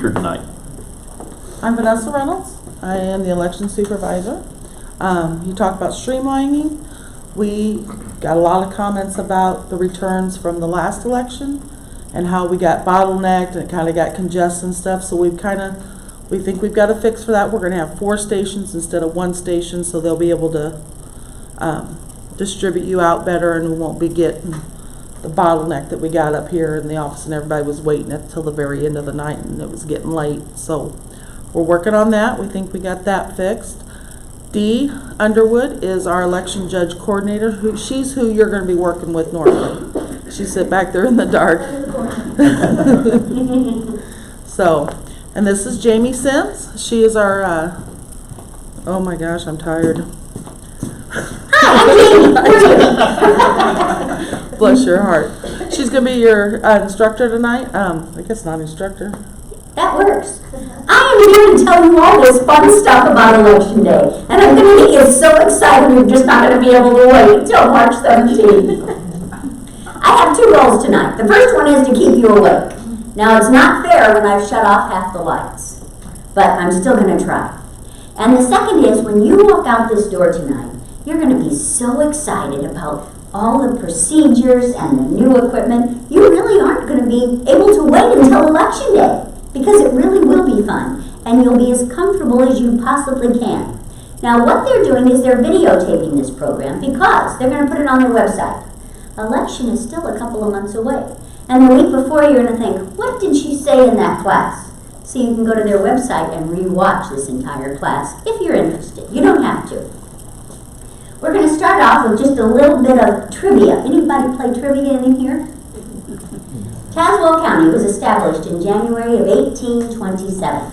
speaker tonight. I'm Vanessa Reynolds. I am the election supervisor. You talked about streamlining. We got a lot of comments about the returns from the last election and how we got bottlenecked and it kind of got congested and stuff. So we think we've got a fix for that. We're going to have 4 stations instead of 1 station, so they'll be able to distribute you out better, and we won't be getting the bottleneck that we got up here in the office, and everybody was waiting until the very end of the night, and it was getting late. So we're working on that. We think we got that fixed. Dee Underwood is our election judge coordinator. She's who you're going to be working with normally. She sit back there in the dark. So, and this is Jamie Sims. She is our, oh my gosh, I'm tired. Bless your heart. She's going to be your instructor tonight. I guess not instructor. That works. I am here to tell you all this fun stuff about Election Day. And I'm going to get you so excited you're just not going to be able to wait until March 17th. I have 2 roles tonight. The first one is to keep you awake. Now, it's not fair when I've shut off half the lights, but I'm still going to try. And the second is when you walk out this door tonight, you're going to be so excited about all the procedures and the new equipment, you really aren't going to be able to wait until Election Day, because it really will be fun, and you'll be as comfortable as you possibly can. Now, what they're doing is they're videotaping this program because they're going to put it on their website. Election is still a couple of months away, and the week before you're going to think, what did she say in that class? So you can go to their website and re-watch this entire class if you're interested. You don't have to. We're going to start off with just a little bit of trivia. Anybody play trivia in here? Tazewell County was established in January of 1827.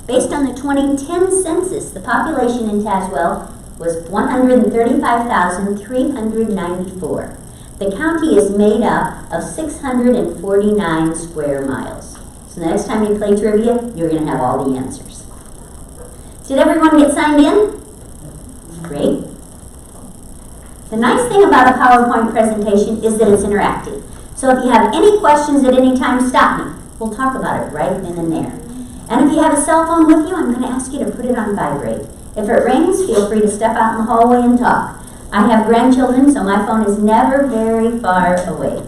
Based on the 2010 census, the population in Tazewell was 135,394. The county is made up of 649 square miles. So the next time you play trivia, you're going to have all the answers. Did everyone get signed in? Great. The nice thing about a PowerPoint presentation is that it's interactive. So if you have any questions at any time, stop me. We'll talk about it right then and there. And if you have a cell phone with you, I'm going to ask you to put it on vibrate. If it rings, feel free to step out in the hallway and talk. I have grandchildren, so my phone is never very far away.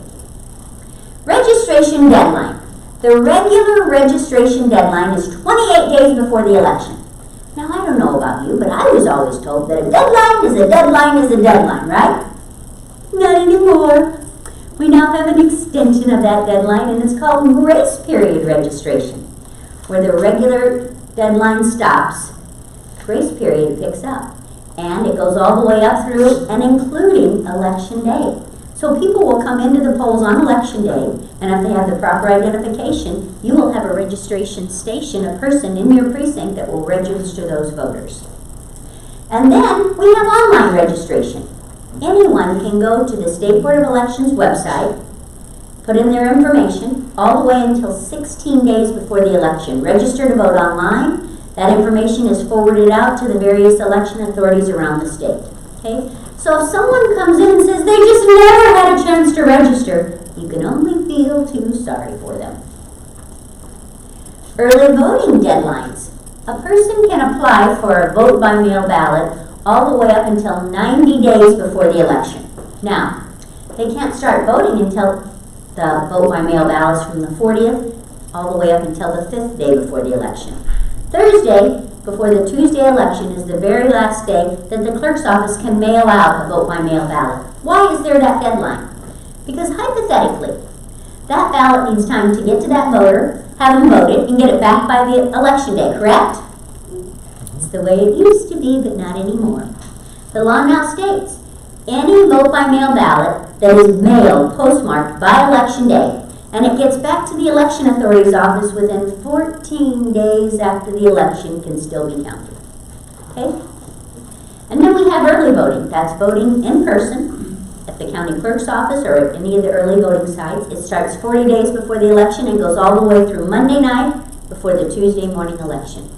Registration deadline. The regular registration deadline is 28 days before the election. Now, I don't know about you, but I was always told that a deadline is a deadline is a deadline, right? Not anymore. We now have an extension of that deadline, and it's called grace period registration, where the regular deadline stops, grace period picks up, and it goes all the way up through and including Election Day. So people will come into the polls on Election Day, and if they have the proper identification, you will have a registration station, a person in your precinct that will register those voters. And then we have online registration. Anyone can go to the State Board of Elections website, put in their information, all the way until 16 days before the election. Register to vote online. That information is forwarded out to the various election authorities around the state. Okay? So if someone comes in and says they just never had a chance to register, you can only feel too sorry for them. Early voting deadlines. A person can apply for a vote-by-mail ballot all the way up until 90 days before the election. Now, they can't start voting until the vote-by-mail ballots from the 40th all the way up until the 5th day before the election. Thursday, before the Tuesday election, is the very last day that the clerk's office can mail out a vote-by-mail ballot. Why is there that deadline? Because hypothetically, that ballot needs time to get to that voter, have them vote it, and get it back by the election day, correct? It's the way it used to be, but not anymore. The law now states, any vote-by-mail ballot that is mailed, postmarked by election day, and it gets back to the election authority's office within 14 days after the election can still be counted. Okay? And then we have early voting. That's voting in person at the county clerk's office or at any of the early voting sites. It starts 40 days before the election and goes all the way through Monday night before the Tuesday morning election.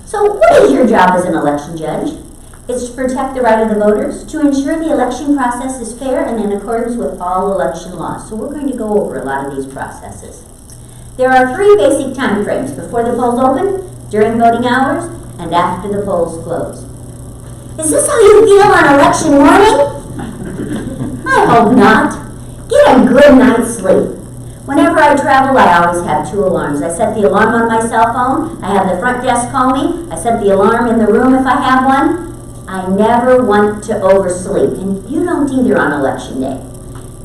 So what is your job as an election judge? It's to protect the right of the voters, to ensure the election process is fair and in accordance with all election laws. So we're going to go over a lot of these processes. There are 3 basic time frames: before the polls open, during voting hours, and after the polls close. Is this how you feel on election morning? I hope not. Get a good night's sleep. Whenever I travel, I always have 2 alarms. I set the alarm on my cell phone. I have the front desk call me. I set the alarm in the room if I have one. I never want to oversleep, and you don't either on election day.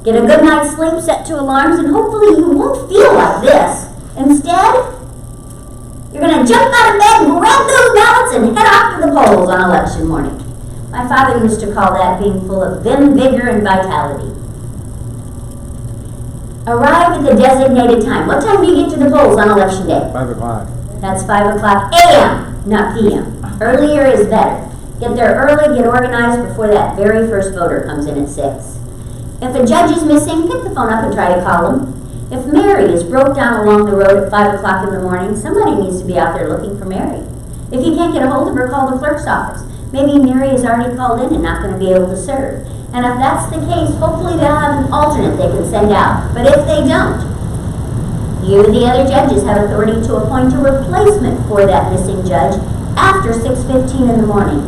Get a good night's sleep, set 2 alarms, and hopefully you won't feel like this. Instead, you're going to jump out of bed, grab those ballots, and head off to the polls on election morning. My father used to call that being full of vim, vigor, and vitality. Arrive at the designated time. What time do you get to the polls on election day? 5 o'clock. That's 5 o'clock a.m., not p.m. Earlier is better. Get there early, get organized before that very first voter comes in at 6. If a judge is missing, pick the phone up and try to call him. If Mary is broke down along the road at 5 o'clock in the morning, somebody needs to be out there looking for Mary. If you can't get a hold of her, call the clerk's office. Maybe Mary is already called in and not going to be able to serve. And if that's the case, hopefully they'll have an alternate they can send out. But if they don't, you, the other judges, have authority to appoint a replacement for that missing judge after 6:15 in the morning.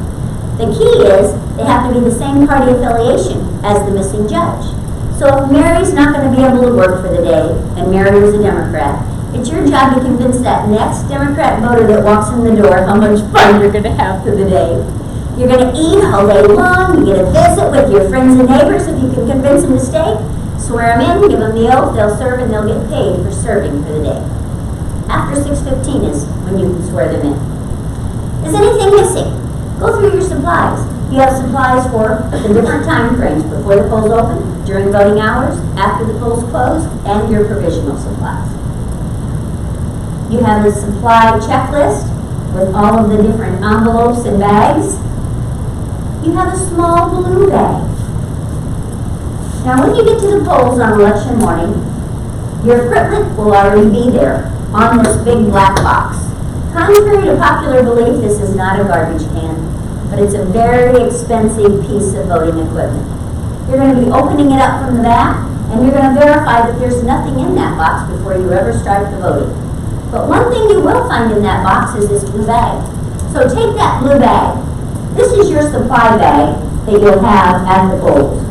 The key is they have to be the same party affiliation as the missing judge. So if Mary's not going to be able to work for the day, and Mary was a Democrat, it's your job to convince that next Democrat voter that walks in the door how much fun you're going to have for the day. You're going to eat all day long, you get a visit with your friends and neighbors if you can convince them to stay. Swear them in, give them the oath, they'll serve, and they'll get paid for serving for the day. After 6:15 is when you can swear them in. Is anything missing? Go through your supplies. You have supplies for the different time frames: before the polls open, during voting hours, after the polls close, and your provisional supplies. You have the supply checklist with all of the different envelopes and bags. You have a small blue bag. Now when you get to the polls on election morning, your equipment will already be there on this big black box. Contrary to popular belief, this is not a garbage can, but it's a very expensive piece of voting equipment. You're going to be opening it up from the back, and you're going to verify that there's nothing in that box before you ever start the voting. But one thing you will find in that box is this blue bag. So take that blue bag. This is your supply bag that you'll have at the polls.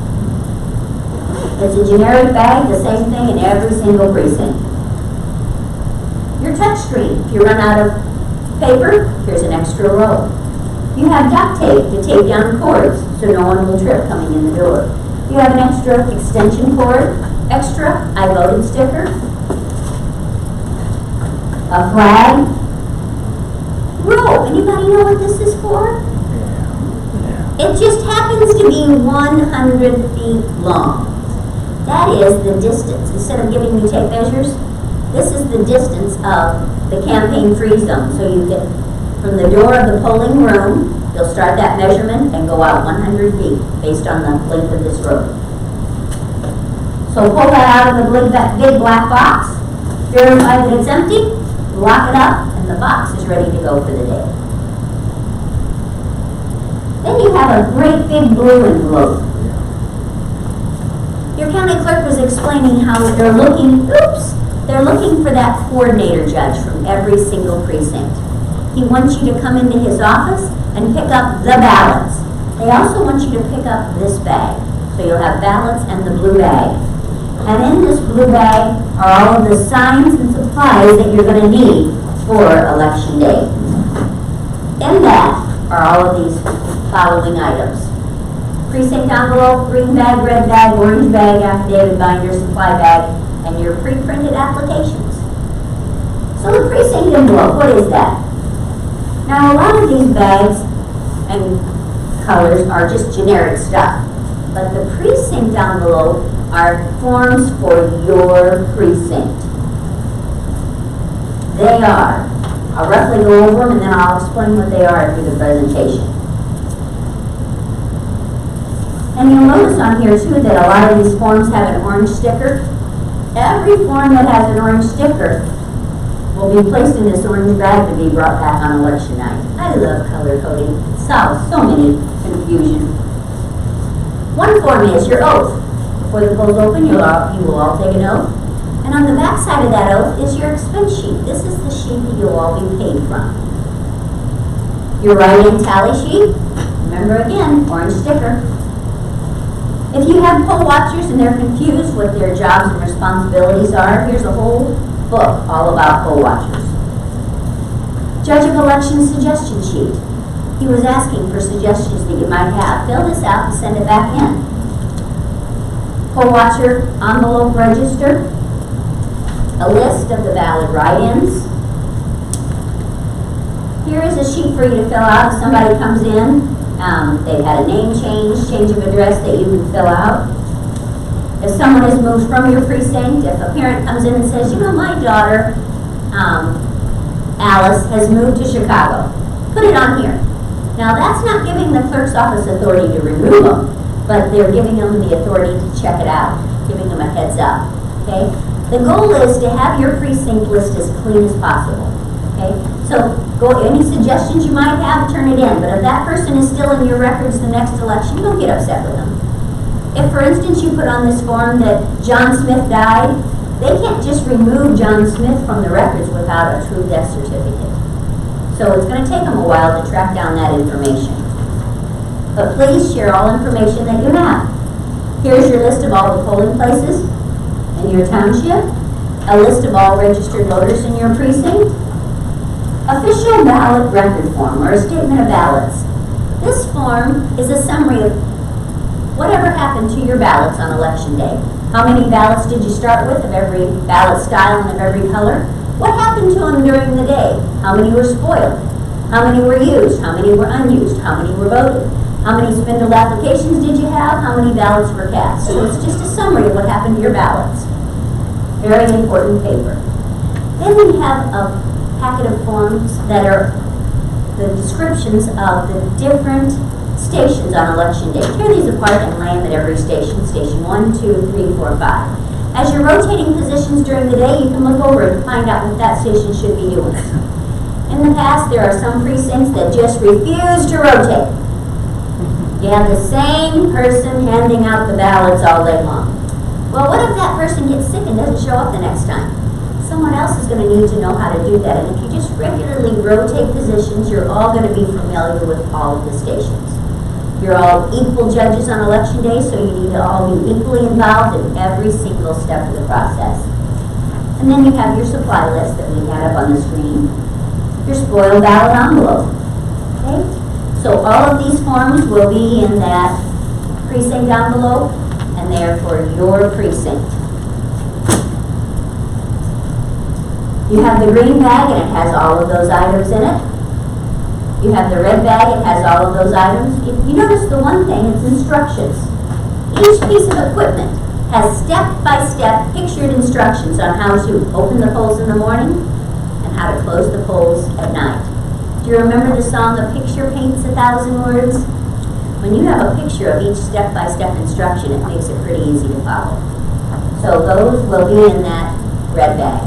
It's a generic bag, the same thing in every single precinct. Your touch screen. If you run out of paper, here's an extra roll. You have duct tape to tape down cords so no one will trip coming in the door. You have an extra extension cord, extra I voted sticker, a flag, rope. Anybody know what this is for? It just happens to be 100 feet long. That is the distance. Instead of giving me tape measures, this is the distance of the campaign free zone. So you get from the door of the polling room, you'll start that measurement and go out 100 feet based on the length of this road. So pull that out of the big black box, verify that it's empty, lock it up, and the box is ready to go for the day. Then you have a great big blue envelope. Your county clerk was explaining how they're looking for that coordinator judge from every single precinct. He wants you to come into his office and pick up the ballots. They also want you to pick up this bag. So you'll have ballots and the blue bag. And in this blue bag are all of the signs and supplies that you're going to need for election day. In that are all of these following items: precinct envelope, green bag, red bag, orange bag, affidavit binder, supply bag, and your pre-printed applications. So the precinct envelope, what is that? Now a lot of these bags and colors are just generic stuff, but the precinct envelope are forms for your precinct. They are. I'll roughly go over them and then I'll explain what they are through the presentation. And you'll notice on here too that a lot of these forms have an orange sticker. Every form that has an orange sticker will be placed in this orange bag to be brought back on election night. I love color coding. It solves so many confusion. One form is your oath. Before the polls open, you will all take an oath. And And on the back side of that oath is your expense sheet. This is the sheet that you'll all be paid from. Your write-in tally sheet, remember again, orange sticker. If you have poll watchers and they're confused what their jobs and responsibilities are, here's a whole book all about poll watchers. Judge of election suggestion sheet. He was asking for suggestions that you might have. Fill this out and send it back in. Poll watcher envelope register. A list of the valid write-ins. Here is a sheet for you to fill out if somebody comes in. They've had a name change of address that you can fill out. If someone has moved from your precinct, if a parent comes in and says, you know, my daughter, Alice, has moved to Chicago, put it on here. Now that's not giving the clerk's office authority to remove them, but they're giving them the authority to check it out, giving them a heads up, okay? The goal is to have your precinct list as clean as possible, okay? So any suggestions you might have, turn it in. But if that person is still in your records the next election, don't get upset with them. If, for instance, you put on this form that John Smith died, they can't just remove John Smith from the records without a true death certificate. So it's going to take them a while to track down that information. But please share all information that you have. Here's your list of all the polling places in your township, a list of all registered voters in your precinct, official ballot record form, or a statement of ballots. This form is a summary of whatever happened to your ballots on election day. How many ballots did you start with of every ballot style and of every color? What happened to them during the day? How many were spoiled? How many were used? How many were unused? How many were voted? How many spindle applications did you have? How many ballots were cast? So it's just a summary of what happened to your ballots. Very important paper. Then we have a packet of forms that are the descriptions of the different stations on election day. Tear these apart and lay them at every station. Station 1, 2, 3, 4, 5. As you're rotating positions during the day, you can look over and find out what that station should be doing. In the past, there are some precincts that just refuse to rotate. You have the same person handing out the ballots all day long. Well, what if that person gets sick and doesn't show up the next time? Someone else is going to need to know how to do that. And if you just regularly rotate positions, you're all going to be familiar with all of the stations. You're all equal judges on election day, so you need to all be equally involved in every single step of the process. And then you have your supply list that we had up on the screen. Your spoiled ballot envelope. Okay? So all of these forms will be in that precinct envelope, and they are for your precinct. You have the green bag, and it has all of those items in it. You have the red bag, it has all of those items. You notice the one thing, it's instructions. Each piece of equipment has step-by-step pictured instructions on how to open the polls in the morning and how to close the polls at night. Do you remember the song, "A Picture Paints 1,000 Words"? When you have a picture of each step-by-step instruction, it makes it pretty easy to follow. So those will be in that red bag,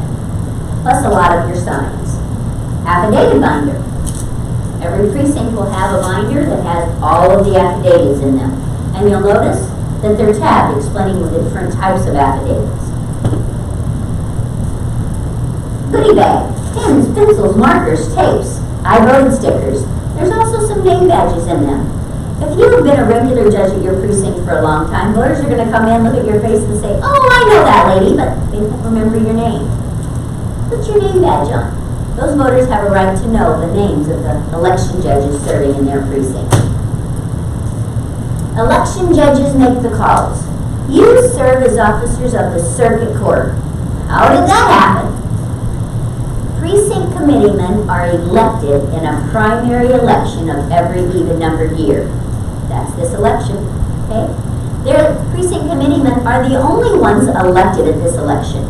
plus a lot of your signs. Affidavit binder. Every precinct will have a binder that has all of the affidavits in them. And you'll notice that they're tabbed, explaining the different types of affidavits. Goodie bag. Pens, pencils, markers, tapes, I voted stickers. There's also some name badges in them. If you have been a regular judge at your precinct for a long time, voters are going to come in, look at your face and say, "Oh, I know that lady," but they don't remember your name. Put your name badge on. Those voters have a right to know the names of the election judges serving in their precinct. Election judges make the calls. You serve as officers of the circuit court. How did that happen? Precinct committeemen are elected in a primary election of every even-numbered year. That's this election, okay? Their precinct committeemen are the only ones elected at this election.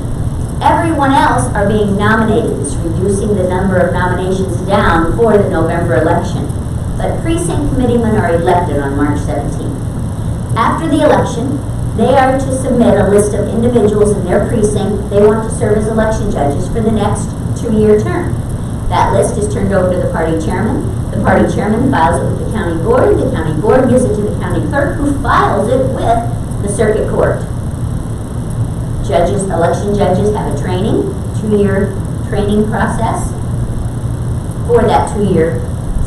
Everyone else are being nominated. It's reducing the number of nominations down for the November election. But precinct committeemen are elected on March 17th. After the election, they are to submit a list of individuals in their precinct they want to serve as election judges for the next 2-year term. That list is turned over to the party chairman. The party chairman files it with the county board. The county board gives it to the county clerk, who files it with the circuit court. Judges, election judges have a training, 2-year training process for that 2-year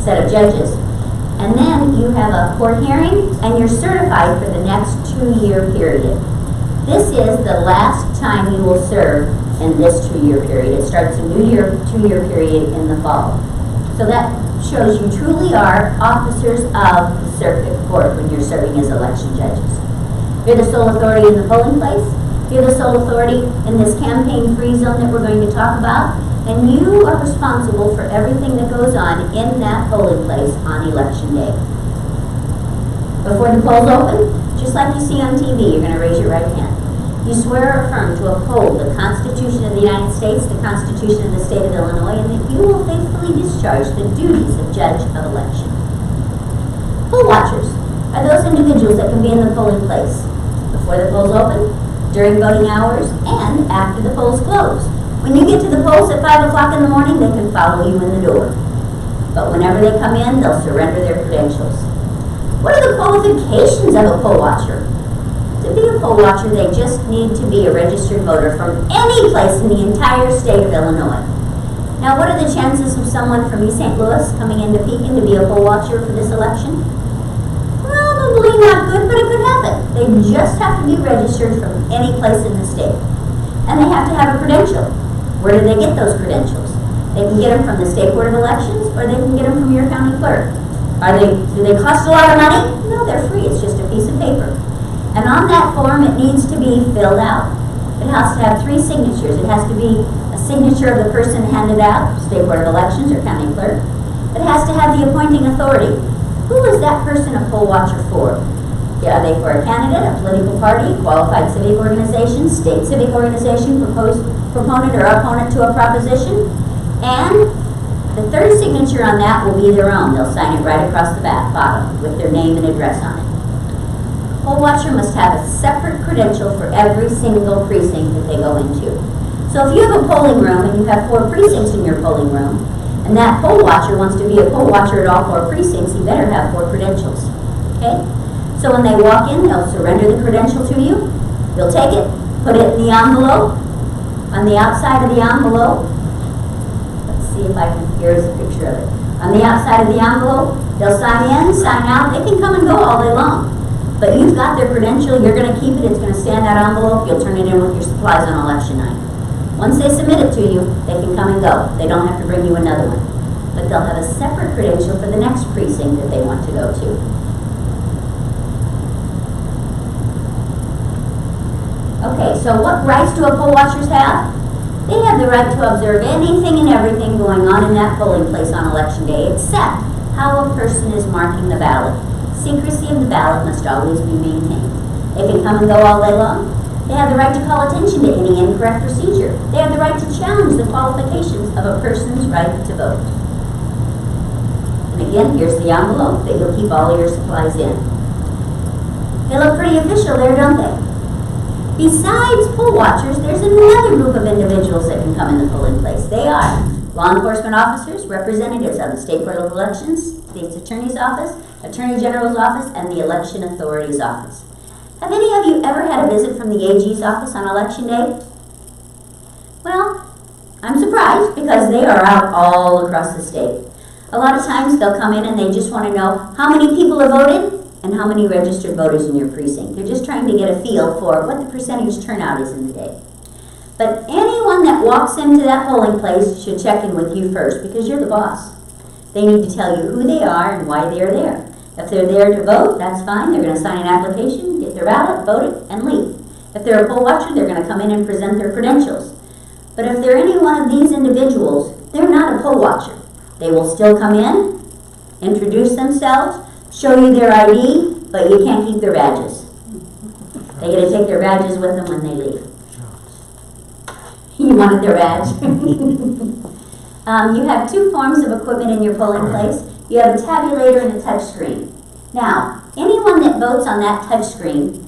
set of judges. And then you have a court hearing and you're certified for the next 2-year period. This is the last time you will serve in this 2-year period. It starts a new 2-year period in the fall. So that shows you truly are officers of the circuit court when you're serving as election judges. You're the sole authority in the polling place. You're the sole authority in this campaign-free zone that we're going to talk about. And you are responsible for everything that goes on in that polling place on election day. Before the polls open, just like you see on TV, you're going to raise your right hand. You swear or affirm to uphold the Constitution of the United States, the Constitution of the State of Illinois, and that you will faithfully discharge the duties of judge of election. Poll watchers are those individuals that can be in the polling place before the polls open, during voting hours, and after the polls close. When you get to the polls at 5 o'clock in the morning, they can follow you in the door. But whenever they come in, they'll surrender their credentials. What are the qualifications of a poll watcher? To be a poll watcher, they just need to be a registered voter from any place in the entire state of Illinois. Now, what are the chances of someone from East St. Louis coming into Pekin to be a poll watcher for this election? Probably not good, but it could happen. They just have to be registered from any place in the state. And they have to have a credential. Where do they get those credentials? They can get them from the State Board of Elections, or they can get them from your county clerk. Do they cost a lot of money? No, they're free. It's just a piece of paper. And on that form, it needs to be filled out. It has to have 3 signatures. It has to be a signature of the person handed out, State Board of Elections or county clerk. It has to have the appointing authority. Who is that person a poll watcher for? Are they for a candidate, a political party, qualified civic organization, state civic organization, proponent or opponent to a proposition? And the 3rd signature on that will be their own. They'll sign it right across the bottom with their name and address on it. A poll watcher must have a separate credential for every single precinct that they go into. So if you have a polling room and you have 4 precincts in your polling room, and that poll watcher wants to be a poll watcher at all 4 precincts, he better have 4 credentials. Okay? So when they walk in, they'll surrender the credential to you. You'll take it, put it in the envelope. On the outside of the envelope, let's see if I can, here's a picture of it. On the outside of the envelope, they'll sign in, sign out. They can come and go all day long. But you've got their credential, you're going to keep it, it's going to stay in that envelope, you'll turn it in with your supplies on election night. Once they submit it to you, they can come and go. They don't have to bring you another one. But they'll have a separate credential for the next precinct that they want to go to. Okay, so what rights do poll watchers have? They have the right to observe anything and everything going on in that polling place on election day, except how a person is marking the ballot. Secrecy of the ballot must always be maintained. They can come and go all day long. They have the right to call attention to any incorrect procedure. They have the right to challenge the qualifications of a person's right to vote. And again, here's the envelope that you'll keep all of your supplies in. They look pretty official there, don't they? Besides poll watchers, there's another group of individuals that can come in the polling place. They are law enforcement officers, representatives of the State Board of Elections, State's Attorney's Office, Attorney General's Office, and the Election Authority's Office. Have any of you ever had a visit from the AG's office on election day? Well, I'm surprised because they are out all across the state. A lot of times they'll come in and they just want to know how many people have voted and how many registered voters in your precinct. They're just trying to get a feel for what the percentage turnout is in the day. But anyone that walks into that polling place should check in with you first because you're the boss. They need to tell you who they are and why they're there. If they're there to vote, that's fine. They're going to sign an application, get their ballot, vote it, and leave. If they're a poll watcher, they're going to come in and present their credentials. But if they're any one of these individuals, they're not a poll watcher. They will still come in, introduce themselves, show you their ID, but you can't keep their badges. They get to take their badges with them when they leave. You wanted their badge? You have 2 forms of equipment in your polling place. You have a tabulator and a touch screen. Now, anyone that votes on that touch screen,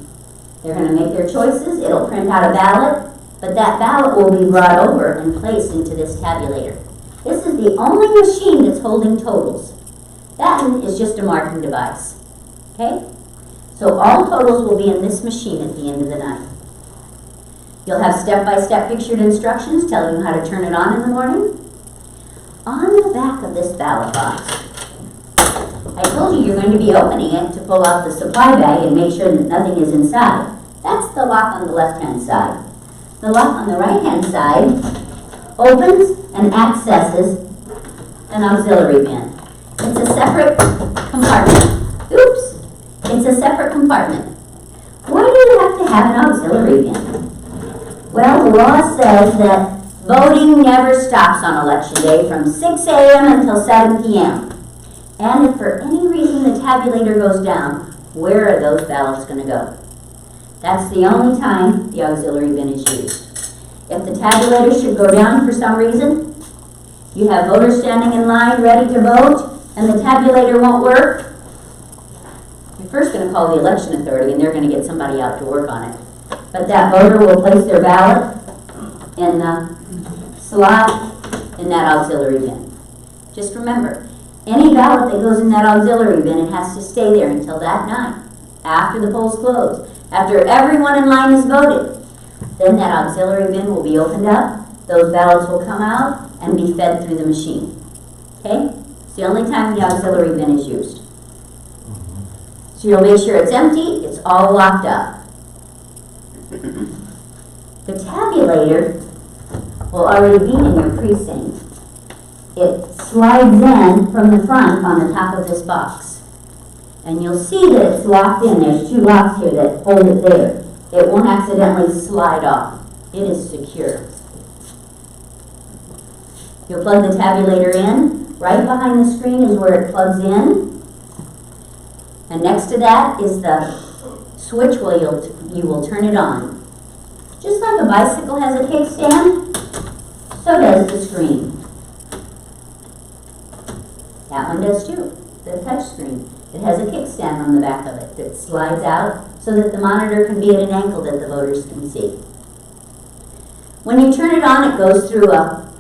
they're going to make their choices. It'll print out a ballot, but that ballot will be brought over and placed into this tabulator. This is the only machine that's holding totals. That one is just a marking device. Okay? So all totals will be in this machine at the end of the night. You'll have step-by-step pictured instructions telling you how to turn it on in the morning. On the back of this ballot box, I told you you're going to be opening it to pull out the supply bag and make sure that nothing is inside. That's the lock on the left-hand side. The lock on the right-hand side opens and accesses an auxiliary bin. It's a separate compartment. Oops! It's a separate compartment. Why do you have to have an auxiliary bin? Well, the law says that voting never stops on election day from 6 a.m. until 7 p.m. And if for any reason the tabulator goes down, where are those ballots going to go? That's the only time the auxiliary bin is used. If the tabulator should go down for some reason, you have voters standing in line ready to vote, and the tabulator won't work, you're first going to call the election authority, and they're going to get somebody out to work on it. But that voter will place their ballot in the slot in that auxiliary bin. Just remember, any ballot that goes in that auxiliary bin, it has to stay there until that night, after the polls close, after everyone in line has voted. Then that auxiliary bin will be opened up, those ballots will come out and be fed through the machine. Okay? It's the only time the auxiliary bin is used. So you'll make sure it's empty, it's all locked up. The tabulator will already be in your precinct. It slides in from the front on the top of this box. And you'll see that it's locked in. There's two locks here that hold it there. It won't accidentally slide off. It is secure. You'll plug the tabulator in. Right behind the screen is where it plugs in. And next to that is the switch where you will turn it on. Just like a bicycle has a kickstand, so does the screen. That one does too, the touch screen. It has a kickstand on the back of it that slides out so that the monitor can be at an angle that the voters can see. When you turn it on, it goes through a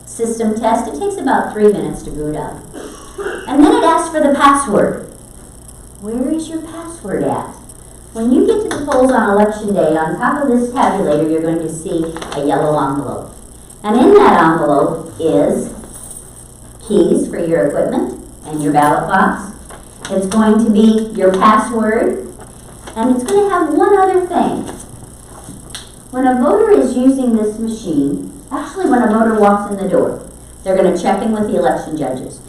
system test. It takes about 3 minutes to boot up. And then it asks for the password. Where is your password at? When you get to the polls on election day, on top of this tabulator, you're going to see a yellow envelope. And in that envelope is keys for your equipment and your ballot box. It's going to be your password, and it's going to have one other thing. When a voter is using this machine, actually when a voter walks in the door, they're going to check in with the election judges.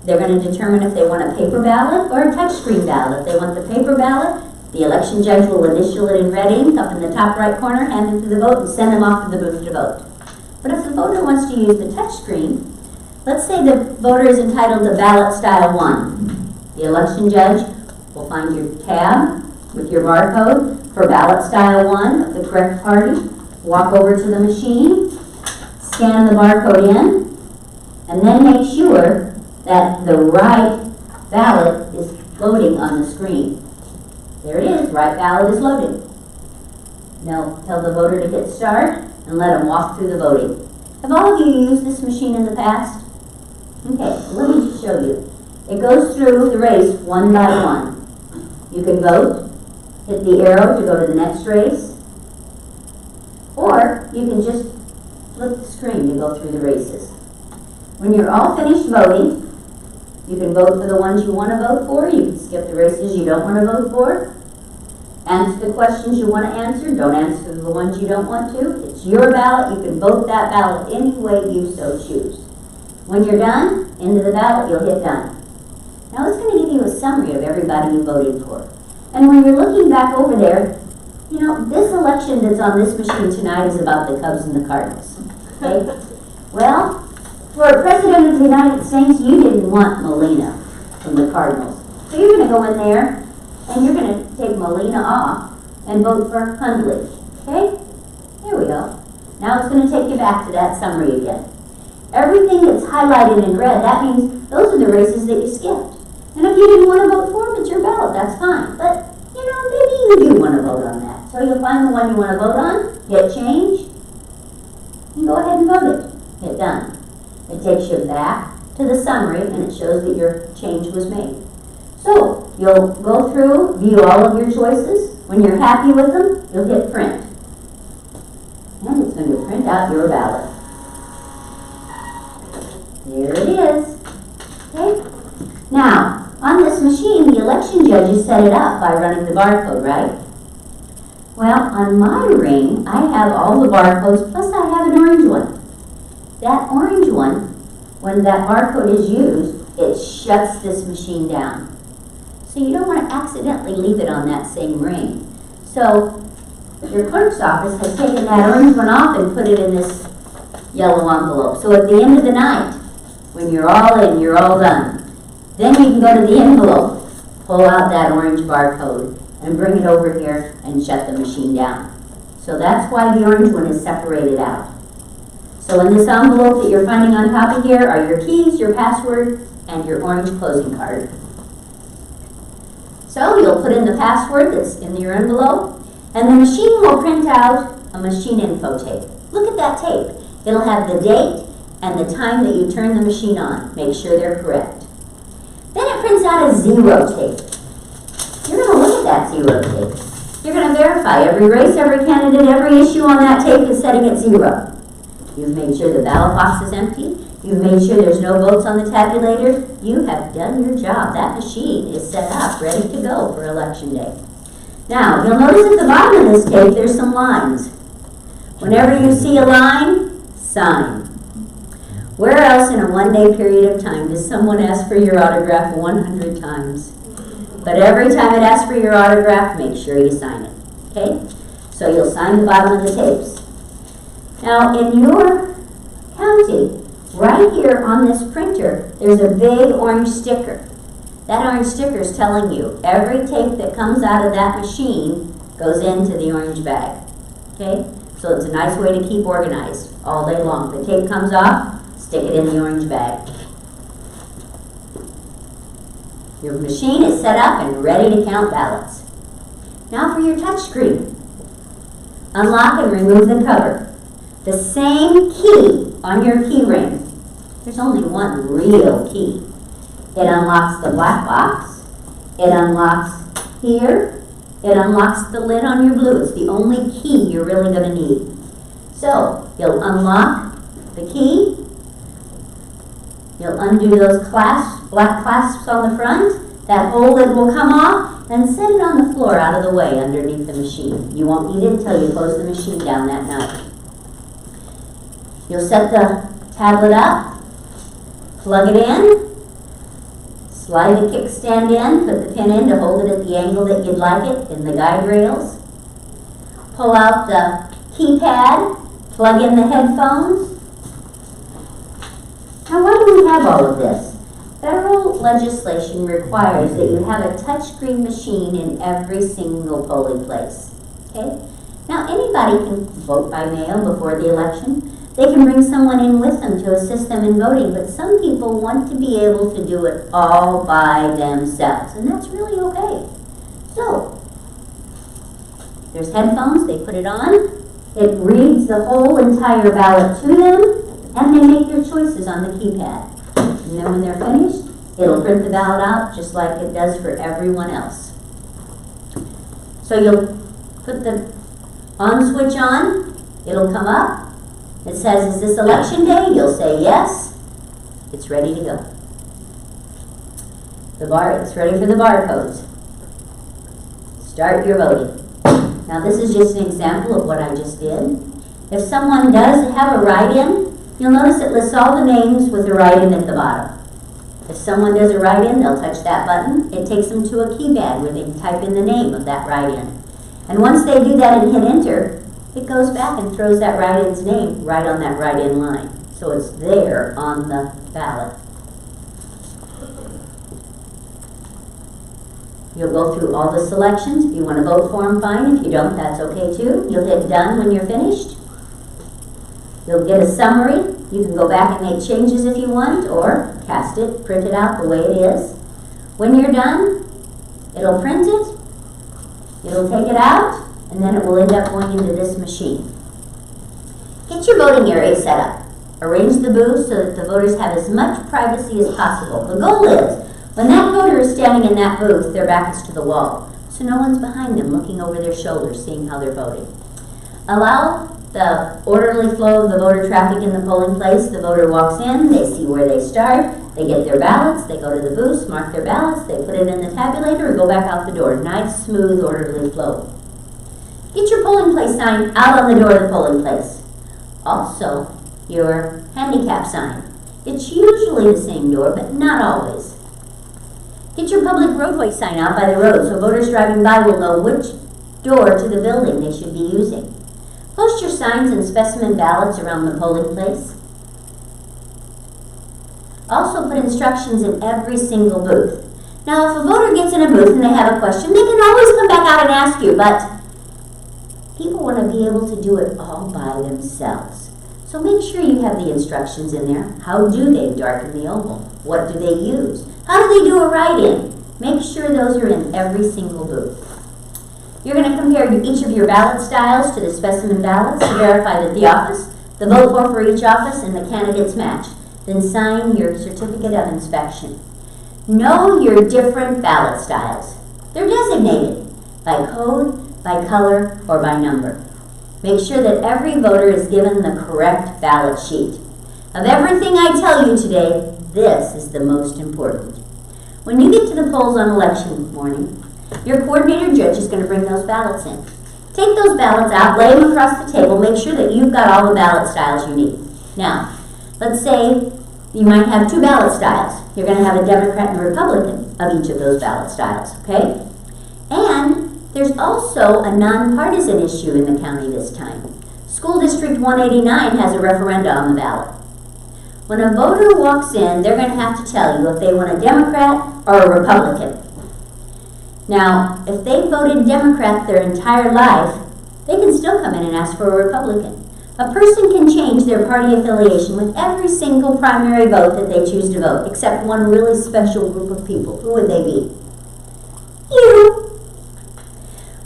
They're going to determine if they want a paper ballot or a touchscreen ballot. If they want the paper ballot, the election judge will initial it in red ink up in the top right corner, hand them to the vote, and send them off to the booth to vote. But if the voter wants to use the touchscreen, let's say the voter is entitled to ballot style 1. The election judge will find your tab with your barcode for ballot style 1 of the correct party, walk over to the machine, scan the barcode in, and then make sure that the right ballot is loading on the screen. There it is, right ballot is loaded. Now tell the voter to hit start and let them walk through the voting. Have all of you used this machine in the past? Okay, let me just show you. It goes through the race one by one. You can vote, hit the arrow to go to the next race, or you can just flip the screen to go through the races. When you're all finished voting, you can vote for the ones you want to vote for. You can skip the races you don't want to vote for. Answer the questions you want to answer. Don't answer the ones you don't want to. It's your ballot. You can vote that ballot any way you so choose. When you're done, into the ballot, you'll hit done. Now it's going to give you a summary of everybody you voted for. And when you're looking back over there, you know, this election that's on this machine tonight is about the Cubs and the Cardinals. Okay? Well, for a president of the United States, you didn't want Molina from the Cardinals. So you're going to go in there and you're going to take Molina off and vote for Hundley. Okay? There we go. Now it's going to take you back to that summary again. Everything that's highlighted in red, that means those are the races that you skipped. And if you didn't want to vote for them, it's your ballot, that's fine. But, you know, maybe you do want to vote on that. So you'll find the one you want to vote on, hit change, and go ahead and vote it. Hit done. It takes you back to the summary, and it shows that your change was made. So you'll go through, view all of your choices. When you're happy with them, you'll hit print. going to print out your ballot. There it is. Okay? Now, on this machine, the election judges set it up by running the barcode, right? Well, on my ring, I have all the barcodes, plus I have an orange one. That orange one, when that barcode is used, it shuts this machine down. So you don't want to accidentally leave it on that same ring. So your clerk's office has taken that orange one off and put it in this yellow envelope. So at the end of the night, when you're all in, you're all done, then you can go to the envelope, pull out that orange barcode, and bring it over here and shut the machine down. So that's why the orange one is separated out. So in this envelope that you're finding on top of here are your keys, your password, and your orange closing card. So you'll put in the password that's in your envelope, and the machine will print out a machine info tape. Look at that tape. It'll have the date and the time that you turn the machine on. Make sure they're correct. Then it prints out a zero tape. You're going to look at that zero tape. You're going to verify every race, every candidate, every issue on that tape is setting at 0. You've made sure the ballot box is empty. You've made sure there's no votes on the tabulator. You have done your job. That machine is set up, ready to go for Election Day. Now, you'll notice at the bottom of this tape, there's some lines. Whenever you see a line, sign. Where else in a one-day period of time does someone ask for your autograph 100 times? But every time it asks for your autograph, make sure you sign it. Okay? So you'll sign the bottom of the tapes. Now, in your county, right here on this printer, there's a big orange sticker. That orange sticker is telling you every tape that comes out of that machine goes into the orange bag. Okay? So it's a nice way to keep organized all day long. The tape comes off, stick it in the orange bag. Your machine is set up and ready to count ballots. Now for your touch screen. Unlock and remove the cover. The same key on your key ring. There's only one real key. It unlocks the black box. It unlocks here. It unlocks the lid on your blue. It's the only key you're really going to need. So you'll unlock the key. You'll undo those black clasps on the front. That whole lid will come off, and set it on the floor out of the way underneath the machine. You won't need it until you close the machine down that night. You'll set the tablet up, plug it in, slide the kickstand in, put the pin in to hold it at the angle that you'd like it in the guide rails. Pull out the keypad, plug in the headphones. Now, why do we have all of this? Federal legislation requires that you have a touchscreen machine in every single polling place. Okay? Now, anybody can vote by mail before the election. They can bring someone in with them to assist them in voting, but some people want to be able to do it all by themselves, and that's really okay. So, there's headphones, they put it on, it reads the whole entire ballot to them, and they make their choices on the keypad. And then when they're finished, it'll print the ballot out just like it does for everyone else. So you'll put the on switch on, it'll come up. It says, is this election day? You'll say yes. It's ready to go. It's ready for the barcodes. Start your voting. Now this is just an example of what I just did. If someone does have a write-in, you'll notice it lists all the names with the write-in at the bottom. If someone does a write-in, they'll touch that button. It takes them to a keypad where they can type in the name of that write-in. And once they do that and hit enter, it goes back and throws that write-in's name right on that write-in line. So it's there on the ballot. You'll go through all the selections. If you want to vote for them, fine. If you don't, that's okay too. You'll hit done when you're finished. You'll get a summary. You can go back and make changes if you want, or cast it, print it out the way it is. When you're done, it'll print it, it'll take it out, and then it will end up going into this machine. Get your voting area set up. Arrange the booths so that the voters have as much privacy as possible. The goal is, when that voter is standing in that booth, their back is to the wall, so no one's behind them looking over their shoulders, seeing how they're voting. Allow the orderly flow of the voter traffic in the polling place. The voter walks in, they see where they start, they get their ballots, they go to the booths, mark their ballots, they put it in the tabulator and go back out the door. Nice, smooth, orderly flow. Get your polling place sign out on the door of the polling place. Also, your handicap sign. It's usually the same door, but not always. Get your public roadway sign out by the road so voters driving by will know which door to the building they should be using. Post your signs and specimen ballots around the polling place. Also put instructions in every single booth. Now, if a voter gets in a booth and they have a question, they can always come back out and ask you, but people want to be able to do it all by themselves. So make sure you have the instructions in there. How do they darken the oval? What do they use? How do they do a write-in? Make sure those are in every single booth. You're going to compare each of your ballot styles to the specimen ballots to verify that the office, the vote for each office, and the candidates match. Then sign your certificate of inspection. Know your different ballot styles. They're designated by code, by color, or by number. Make sure that every voter is given the correct ballot sheet. Of everything I tell you today, this is the most important. When you get to the polls on election morning, your coordinator judge is going to bring those ballots in. Take those ballots out, lay them across the table, make sure that you've got all the ballot styles you need. Now, let's say you might have two ballot styles. You're going to have a Democrat and a Republican of each of those ballot styles, okay? And there's also a nonpartisan issue in the county this time. School District 189 has a referenda on the ballot. When a voter walks in, they're going to have to tell you if they want a Democrat or a Republican. Now, if they voted Democrat their entire life, they can still come in and ask for a Republican. A person can change their party affiliation with every single primary vote that they choose to vote, except one really special group of people. Who would they be? You.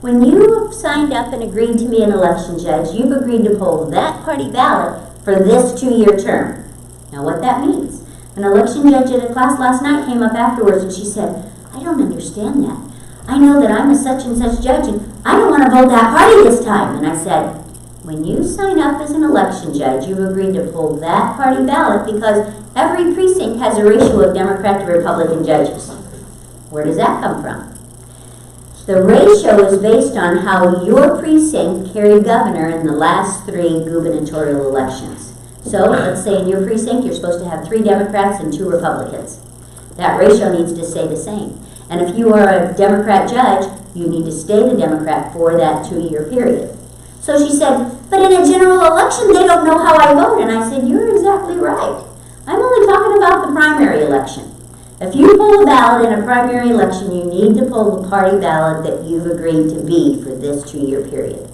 When you have signed up and agreed to be an election judge, you've agreed to poll that party ballot for this 2-year term. Now, what that means, an election judge at a class last night came up afterwards and she said, I don't understand that. I know that I'm a such and such judge and I don't want to vote that party this time. And I said, when you sign up as an election judge, you've agreed to pull that party ballot because every precinct has a ratio of Democrat to Republican judges. Where does that come from? The ratio is based on how your precinct carried governor in the last 3 gubernatorial elections. So let's say in your precinct you're supposed to have 3 Democrats and 2 Republicans. That ratio needs to stay the same. And if you are a Democrat judge, you need to stay the Democrat for that 2-year period. So she said, but in a general election, they don't know how I vote. And I said, you're exactly right. I'm only talking about the primary election. If you pull a ballot in a primary election, you need to pull the party ballot that you've agreed to be for this 2-year period.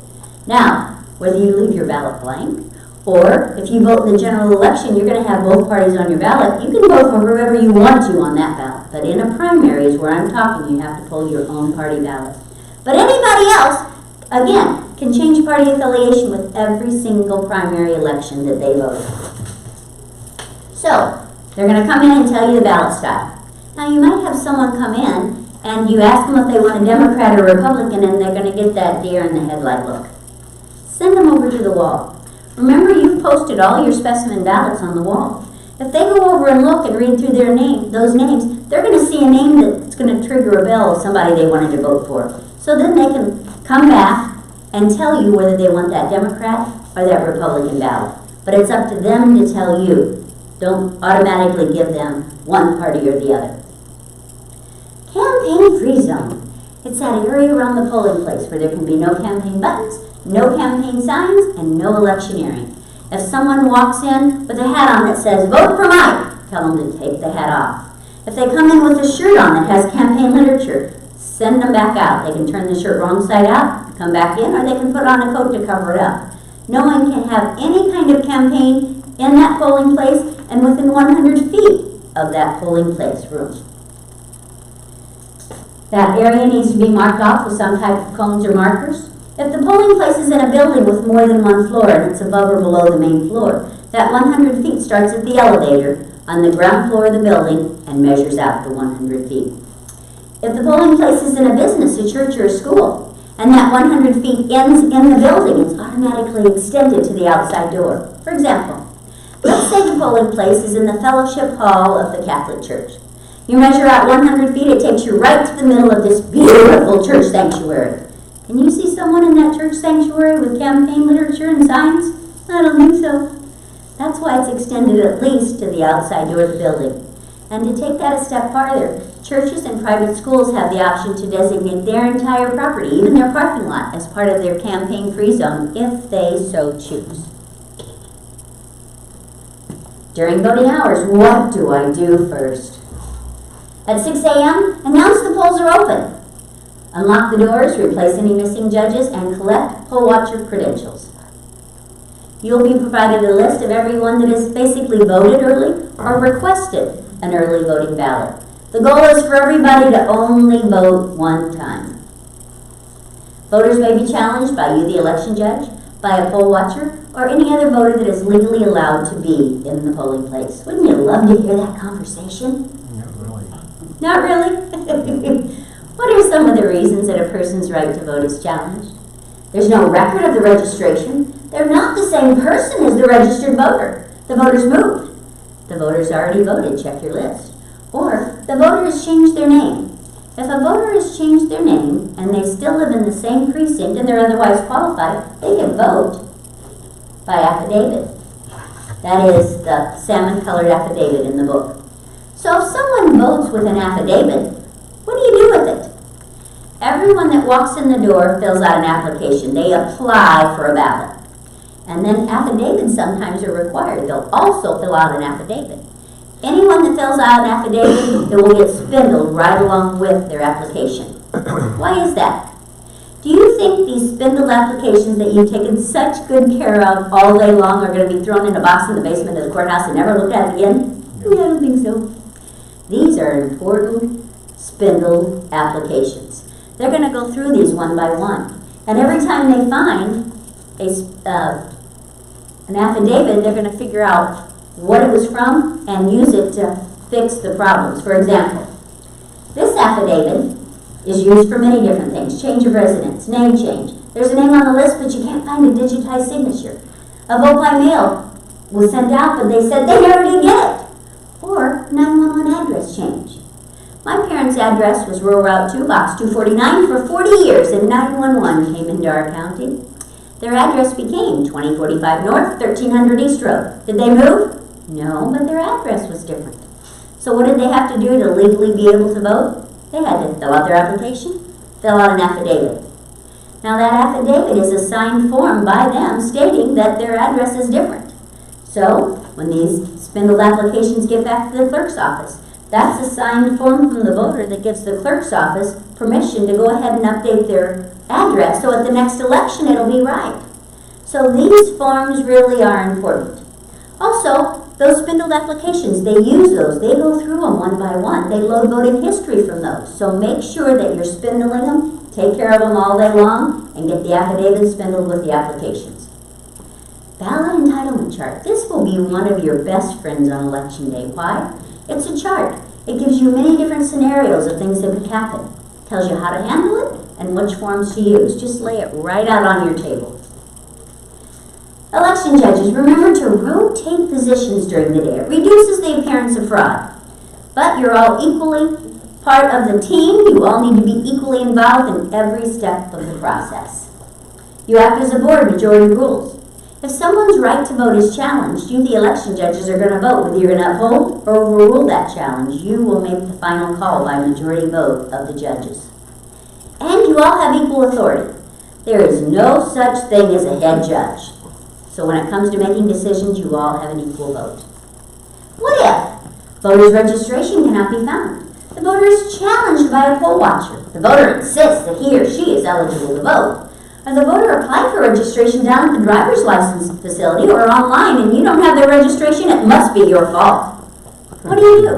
Now, whether you leave your ballot blank, or if you vote in the general election, you're going to have both parties on your ballot. You can vote for whoever you want to on that ballot. But in a primary is where I'm talking, you have to pull your own party ballot. But anybody else, again, can change party affiliation with every single primary election that they vote. So, they're going to come in and tell you the ballot style. Now, you might have someone come in and you ask them if they want a Democrat or Republican and they're going to get that deer in the headlight look. Send them over to the wall. Remember, you've posted all your specimen ballots on the wall. If they go over and look and read through their those names, they're going to see a name that's going to trigger a bell of somebody they wanted to vote for. So then they can come back and tell you whether they want that Democrat or that Republican ballot. But it's up to them to tell you. Don't automatically give them one party or the other. Campaign-free zone. It's that area around the polling place where there can be no campaign buttons, no campaign signs, and no electioneering. If someone walks in with a hat on that says, vote for Mike, tell them to take the hat off. If they come in with a shirt on that has campaign literature, send them back out. They can turn the shirt wrong side out, come back in, or they can put on a coat to cover it up. No one can have any kind of campaign in that polling place and within 100 feet of that polling place room. That area needs to be marked off with some type of cones or markers. If the polling place is in a building with more than one floor and it's above or below the main floor, that 100 feet starts at the elevator on the ground floor of the building and measures out to 100 feet. If the polling place is in a business, a church, or a school, and that 100 feet ends in the building, it's automatically extended to the outside door. For example, let's say the polling place is in the fellowship hall of the Catholic Church. You measure out 100 feet, it takes you right to the middle of this beautiful church sanctuary. Can you see someone in that church sanctuary with campaign literature and signs? I don't think so. That's why it's extended at least to the outside door of the building. And to take that a step farther, churches and private schools have the option to designate their entire property, even their parking lot, as part of their campaign-free zone if they so choose. During voting hours, what do I do first? At 6 a.m., announce the polls are open. Unlock the doors, replace any missing judges, and collect poll watcher credentials. You'll be provided a list of everyone that has basically voted early or requested an early voting ballot. The goal is for everybody to only vote one time. Voters may be challenged by you, the election judge, by a poll watcher, or any other voter that is legally allowed to be in the polling place. Wouldn't you love to hear that conversation? Not really. Not really? What are some of the reasons that a person's right to vote is challenged? There's no record of the registration. They're not the same person as the registered voter. The voter's moved. The voter's already voted, check your list. Or the voter has changed their name. If a voter has changed their name and they still live in the same precinct and they're otherwise qualified, they can vote by affidavit. That is the salmon-colored affidavit in the book. So if someone votes with an affidavit, what do you do with it? Everyone that walks in the door fills out an application. They apply for a ballot. And then affidavits sometimes are required. They'll also fill out an affidavit. Anyone that fills out an affidavit, it will get spindled right along with their application. Why is that? Do you think these spindled applications that you've taken such good care of all day long are going to be thrown in a box in the basement of the courthouse and never looked at again? Yeah, I don't think so. These are important spindled applications. They're going to go through these one by one. And every time they find an affidavit, they're going to figure out what it was from and use it to fix the problems. For example, this affidavit is used for many different things. Change of residence, name change. There's a name on the list, but you can't find a digitized signature. A vote by mail was sent out, but they said they never did get it. Or 911 address change. My parents' address was Rural Route 2, Box 249 for 40 years, and 911 came into our county. Their address became 2045 North, 1300 East Road. Did they move? No, but their address was different. So what did they have to do to legally be able to vote? They had to fill out their application, fill out an affidavit. Now that affidavit is a signed form by them stating that their address is different. So when these spindled applications get back to the clerk's office, that's a signed form from the voter that gives the clerk's office permission to go ahead and update their address so at the next election it'll be right. So these forms really are important. Also, those spindled applications, they use those. They go through them one by one. They load voting history from those. So make sure that you're spindling them, take care of them all day long, and get the affidavit spindled with the applications. Ballot entitlement chart. This will be one of your best friends on election day. Why? It's a chart. It gives you many different scenarios of things that could happen. Tells you how to handle it and which forms to use. Just lay it right out on your table. Election judges, remember to rotate positions during the day. It reduces the appearance of fraud. But you're all equally part of the team. You all need to be equally involved in every step of the process. You act as a board, majority rules. If someone's right to vote is challenged, you, the election judges, are going to vote. Whether you're going to uphold or overrule that challenge, you will make the final call by majority vote of the judges. And you all have equal authority. There is no such thing as a head judge. So when it comes to making decisions, you all have an equal vote. What if voter's registration cannot be found? The voter is challenged by a poll watcher. The voter insists that he or she is eligible to vote. Or the voter applied for registration down at the driver's license facility or online and you don't have their registration, it must be your fault. What do you do?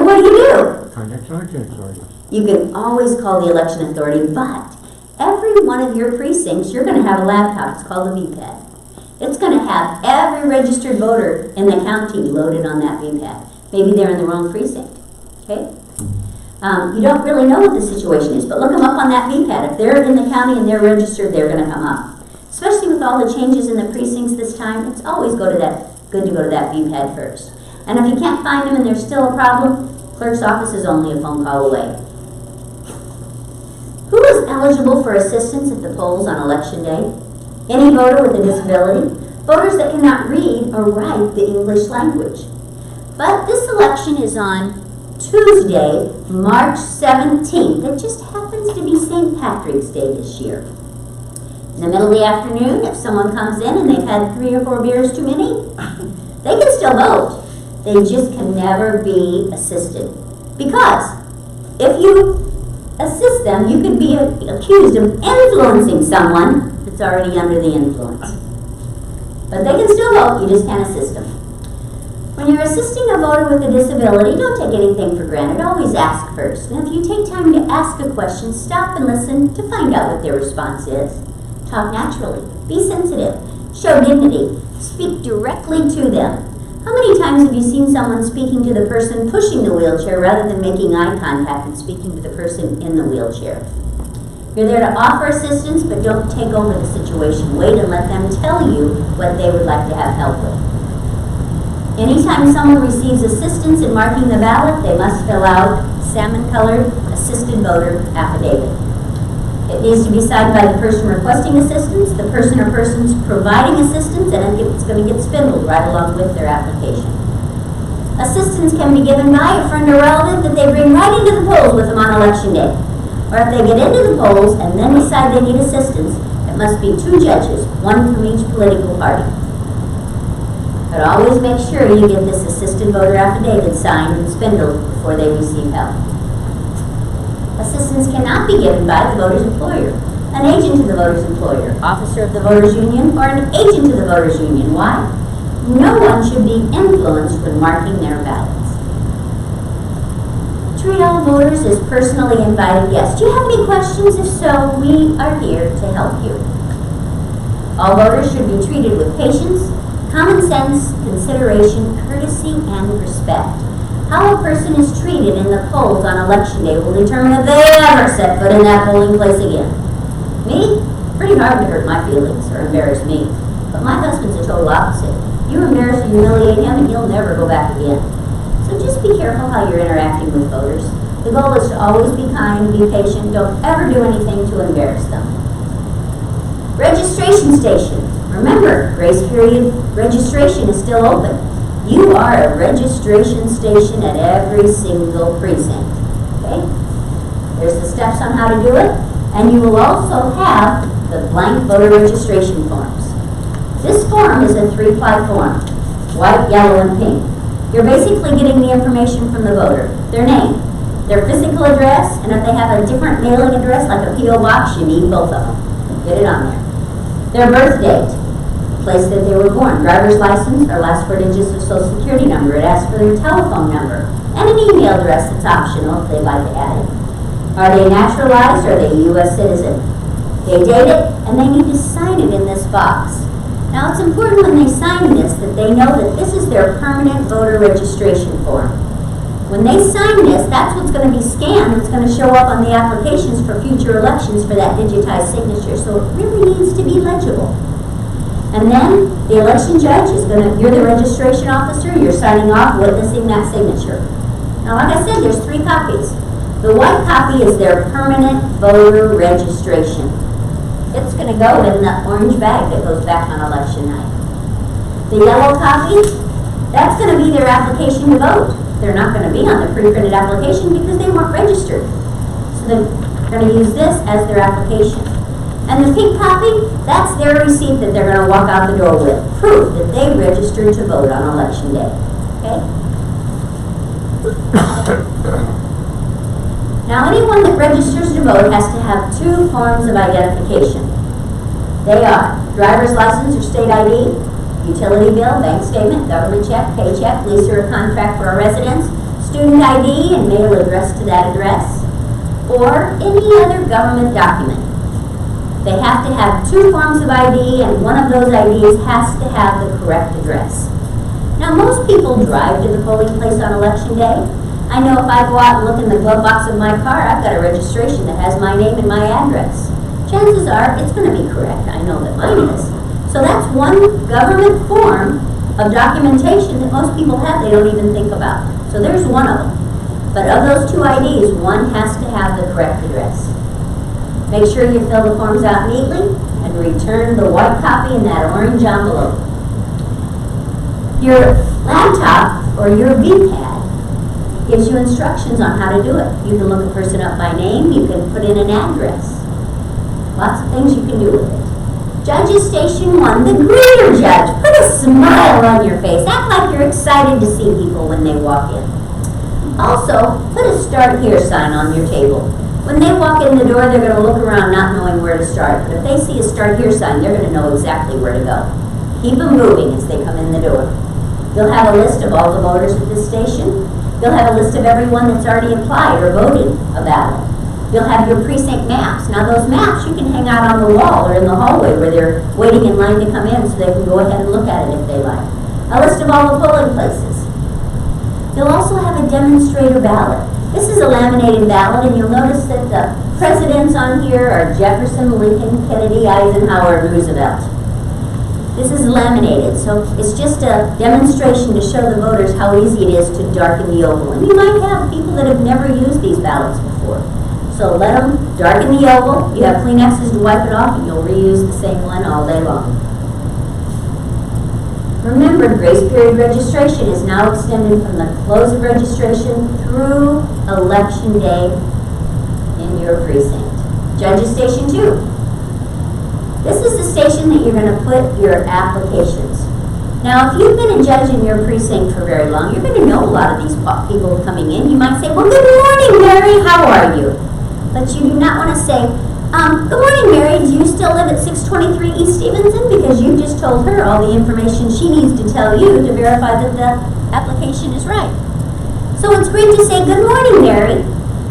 What do you do? Contact election authority. You can always call the election authority, but every one of your precincts, you're going to have a laptop. It's called a VPAD. It's going to have every registered voter in the county loaded on that VPAD. Maybe they're in the wrong precinct. Okay? You don't really know what the situation is, but look them up on that VPAD. If they're in the county and they're registered, they're going to come up. Especially with all the changes in the precincts this time, it's always good to go to that VPAD first. And if you can't find them and there's still a problem, clerk's office is only a phone call away. Who is eligible for assistance at the polls on election day? Any voter with a disability, voters that cannot read or write the English language. But this election is on Tuesday, March 17th. It just happens to be St. Patrick's Day this year. In the middle of the afternoon, if someone comes in and they've had 3 or 4 beers too many, they can still vote. They just can never be assisted. Because if you assist them, you could be accused of influencing someone that's already under the influence. But they can still vote, you just can't assist them. When you're assisting a voter with a disability, don't take anything for granted. Always ask first. And if you take time to ask a question, stop and listen to find out what their response is. Talk naturally. Be sensitive. Show dignity. Speak directly to them. How many times have you seen someone speaking to the person pushing the wheelchair rather than making eye contact and speaking to the person in the wheelchair? You're there to offer assistance, but don't take over the situation. Wait and let them tell you what they would like to have help with. Anytime someone receives assistance in marking the ballot, they must fill out salmon-colored assisted voter affidavit. It needs to be signed by the person requesting assistance, the person or persons providing assistance, and it's going to get spindled right along with their application. Assistance can be given by a friend or relative that they bring right into the polls with them on election day. Or if they get into the polls and then decide they need assistance, it must be 2 judges, 1 from each political party. But always make sure you get this assisted voter affidavit signed and spindled before they receive help. Assistance cannot be given by the voter's employer, an agent of the voter's employer, officer of the voters' union, or an agent of the voters' union. Why? No one should be influenced when marking their ballots. Treat all voters as personally invited guests. Do you have any questions? If so, we are here to help you. All voters should be treated with patience, common sense, consideration, courtesy, and respect. How a person is treated in the polls on election day will determine if they ever set foot in that polling place again. Me? Pretty hard to hurt my feelings or embarrass me. But my husband's the total opposite. You embarrass or humiliate him and he'll never go back again. So just be careful how you're interacting with voters. The goal is to always be kind, be patient, don't ever do anything to embarrass them. Registration station. Remember, grace period registration is still open. You are a registration station at every single precinct. Okay? There's the steps on how to do it, and you will also have the blank voter registration forms. This form is a 3-ply form, white, yellow, and pink. You're basically getting the information from the voter, their name, their physical address, and if they have a different mailing address, like a P.O. box, you need both of them. Get it on there. Their birth date, place that they were born, driver's license, or last 4 digits of social security number. It asks for their telephone number, and an email address that's optional if they'd like to add it. Are they naturalized, or are they a U.S. citizen? They date it, and they need to sign it in this box. Now, it's important when they sign this that they know that this is their permanent voter registration form. When they sign this, that's what's going to be scanned. It's going to show up on the applications for future elections for that digitized signature. So it really needs to be legible. And then the election judge is you're the registration officer, you're signing off, witnessing that signature. Now, like I said, there's 3 copies. The white copy is their permanent voter registration. It's going to go in the orange bag that goes back on election night. The yellow copy, that's going to be their application to vote. They're not going to be on the pre-printed application because they weren't registered. So they're going to use this as their application. And the pink copy, that's their receipt that they're going to walk out the door with. Proof that they registered to vote on election day. Okay? Now, anyone that registers to vote has to have 2 forms of identification. They are driver's license or state ID, utility bill, bank statement, government check, paycheck, lease or a contract for a residence, student ID and mail address to that address, or any other government document. They have to have 2 forms of ID, and one of those IDs has to have the correct address. Now, most people drive to the polling place on election day. I know if I go out and look in the glove box of my car, I've got a registration that has my name and my address. Chances are it's going to be correct. I know that mine is. So that's one government form of documentation that most people have they don't even think about. So there's one of them. But of those two IDs, one has to have the correct address. Make sure you fill the forms out neatly and return the white copy in that orange envelope. Your laptop or your VPad gives you instructions on how to do it. You can look a person up by name, you can put in an address. Lots of things you can do with it. Judges Station 1, the greeter judge. Put a smile on your face. Act like you're excited to see people when they walk in. Also, put a start here sign on your table. When they walk in the door, they're going to look around not knowing where to start. But if they see a start here sign, they're going to know exactly where to go. Keep them moving as they come in the door. You'll have a list of all the voters at this station. You'll have a list of everyone that's already applied or voted a ballot. You'll have your precinct maps. Now those maps you can hang out on the wall or in the hallway where they're waiting in line to come in so they can go ahead and look at it if they like. A list of all the polling places. You'll also have a demonstrator ballot. This is a laminated ballot, and you'll notice that the presidents on here are Jefferson, Lincoln, Kennedy, Eisenhower, and Roosevelt. This is laminated, so it's just a demonstration to show the voters how easy it is to darken the oval. And you might have people that have never used these ballots before. So let them darken the oval. You have Kleenexes to wipe it off, and you'll reuse the same one all day long. Remember, grace period registration is now extended from the close of registration through election day in your precinct. Judges Station 2. This is the station that you're going to put your applications. Now, if you've been a judge in your precinct for very long, you're going to know a lot of these people coming in. You might say, well, good morning, Mary, how are you? But you do not want to say, good morning, Mary, do you still live at 623 East Stevenson? Because you just told her all the information she needs to tell you to verify that the application is right. So it's great to say, good morning, Mary.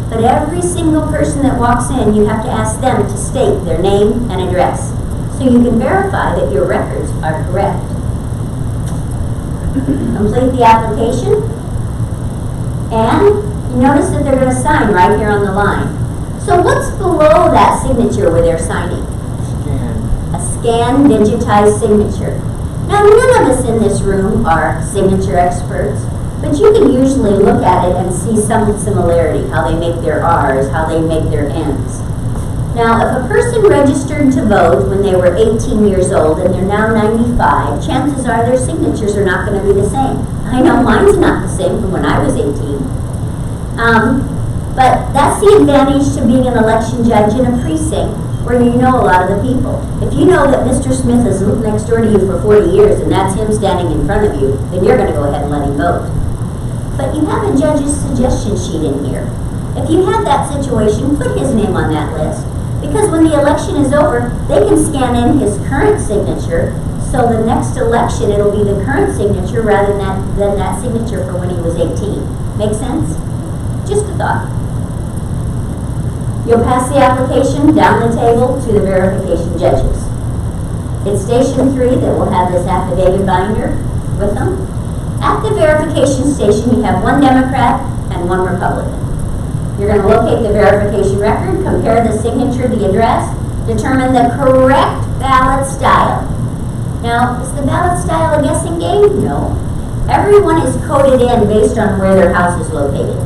But every single person that walks in, you have to ask them to state their name and address so you can verify that your records are correct. Complete the application, and you notice that they're going to sign right here on the line. So what's below that signature where they're signing? A scanned, digitized signature. Now, none of us in this room are signature experts, but you can usually look at it and see some similarity, how they make their R's, how they make their N's. Now, if a person registered to vote when they were 18 years old and they're now 95, chances are their signatures are not going to be the same. I know mine's not the same from when I was 18. But that's the advantage to being an election judge in a precinct where you know a lot of the people. If you know that Mr. Smith has lived next door to you for 40 years and that's him standing in front of you, then you're going to go ahead and let him vote. But you have a judge's suggestion sheet in here. If you have that situation, put his name on that list. Because when the election is over, they can scan in his current signature, so the next election it'll be the current signature rather than that signature for when he was 18. Make sense? Just a thought. You'll pass the application down the table to the verification judges. It's Station 3 that will have this affidavit binder with them. At the verification station, you have one Democrat and one Republican. You're going to locate the verification record, compare the signature, the address, determine the correct ballot style. Now, is the ballot style a guessing game? No. Everyone is coded in based on where their house is located.